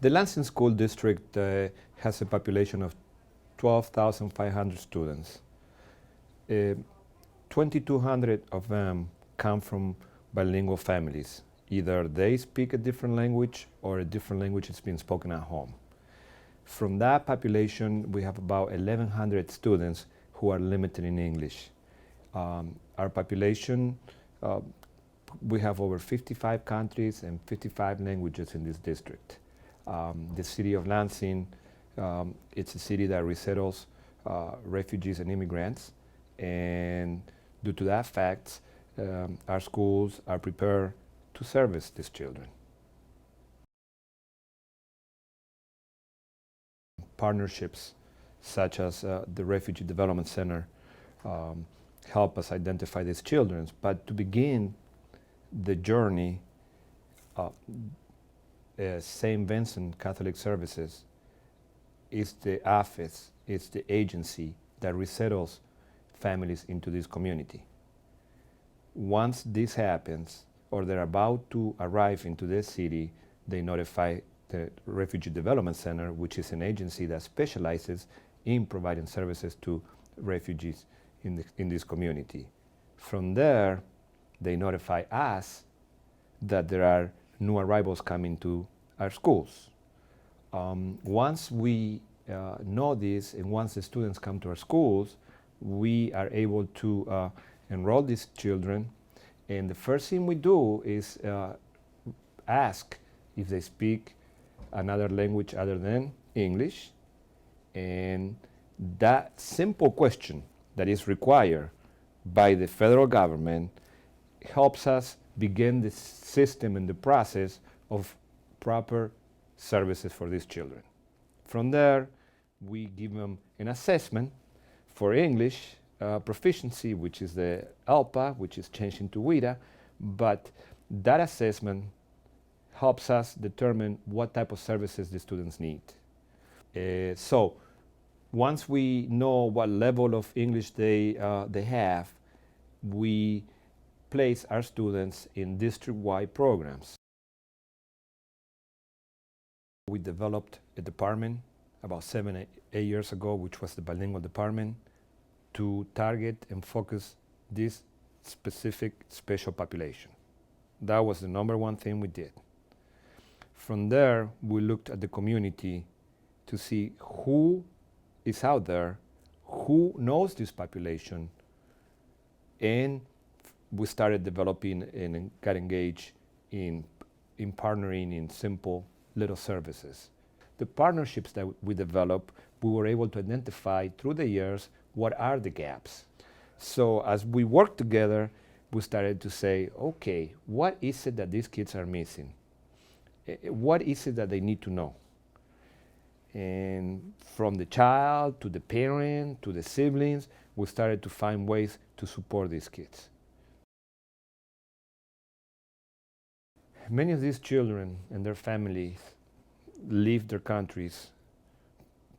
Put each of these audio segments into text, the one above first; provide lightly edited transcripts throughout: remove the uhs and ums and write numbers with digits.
The Lansing School District has a population of 12,500 students. 2,200 of them come from bilingual families. Either they speak a different language or a different language is being spoken at home. From that population, we have about 1,100 students who are limited in English. Our population, we have over 55 countries and 55 languages in this district. The city of Lansing, it's a city that resettles refugees and immigrants, and due to that fact, our schools are prepared to service these children. Partnerships such as the Refugee Development Center help us identify these children, but to begin the journey, St. Vincent Catholic Services is the office, it's the agency that resettles families into this community. Once this happens, or they're about to arrive into this city, they notify the Refugee Development Center, which is an agency that specializes in providing services to refugees in this community. From there, they notify us that there are new arrivals coming to our schools. Once we know this, and once the students come to our schools, we are able to enroll these children, and the first thing we do is ask if they speak another language other than English, and that simple question that is required by the federal government helps us begin the system and the process of proper services for these children. From there, we give them an assessment for English proficiency, which is the ALPA, which is changed into WIDA, but that assessment helps us determine what type of services the students need. So once we know what level of English they have, we place our students in district-wide programs. We developed a department about 7-8 years ago, which was the bilingual department, to target and focus this specific special population. That was the number one thing we did. From there, we looked at the community to see who is out there, who knows this population, and we started developing and got engaged in partnering in simple little services. The partnerships that we developed, we were able to identify through the years what are the gaps. So as we worked together, we started to say, okay, what is it that these kids are missing? What is it that they need to know? And from the child to the parent to the siblings, we started to find ways to support these kids. Many of these children and their families leave their countries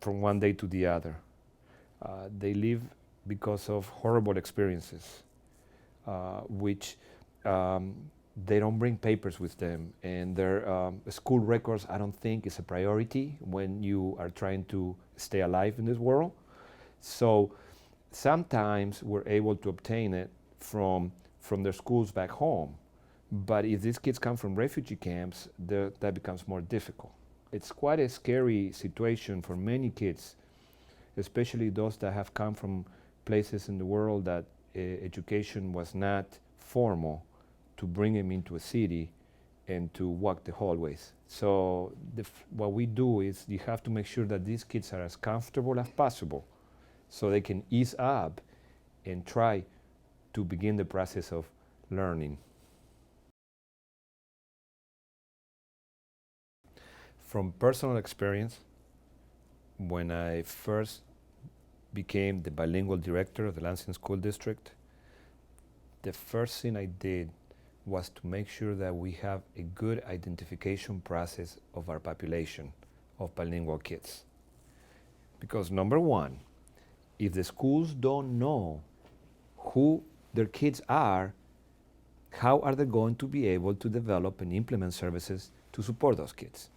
from one day to the other. They leave because of horrible experiences, which they don't bring papers with them, and their school records, I don't think, is a priority when you are trying to stay alive in this world. So sometimes we're able to obtain it from their schools back home. But if these kids come from refugee camps, that becomes more difficult. It's quite a scary situation for many kids, especially those that have come from places in the world that education was not formal, to bring them into a city and to walk the hallways. So what we do is you have to make sure that these kids are as comfortable as possible so they can ease up and try to begin the process of learning. From personal experience, when I first became the bilingual director of the Lansing School District, the first thing I did was to make sure that we have a good identification process of our population of bilingual kids. Because number one, if the schools don't know who their kids are, how are they going to be able to develop and implement services to support those kids?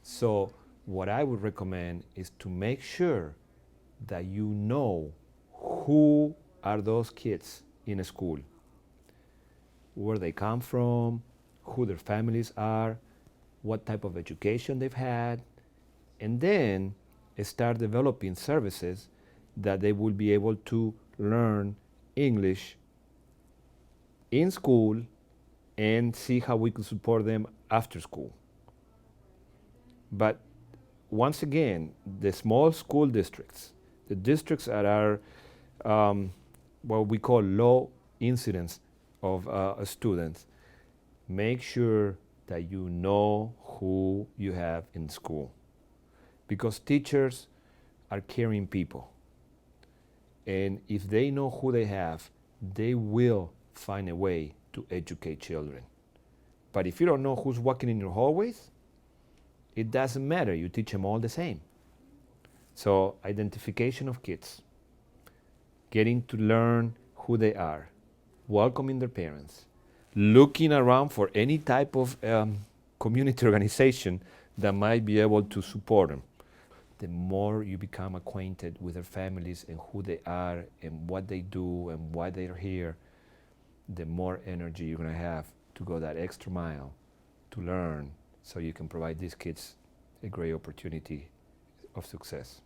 So what I would recommend is to make sure that you know who are those kids in a school, where they come from, who their families are, what type of education they've had, and then start developing services that they will be able to learn English in school and see how we can support them after school. But once again, the small school districts, the districts that are what we call low incidence of students, make sure that you know who you have in school. Because teachers are caring people. And if they know who they have, they will find a way to educate children. But if you don't know who's walking in your hallways, it doesn't matter. You teach them all the same. So identification of kids, getting to learn who they are, welcoming their parents, looking around for any type of community organization that might be able to support them. The more you become acquainted with their families and who they are and what they do and why they're here, the more energy you're going to have to go that extra mile to learn, so you can provide these kids a great opportunity of success.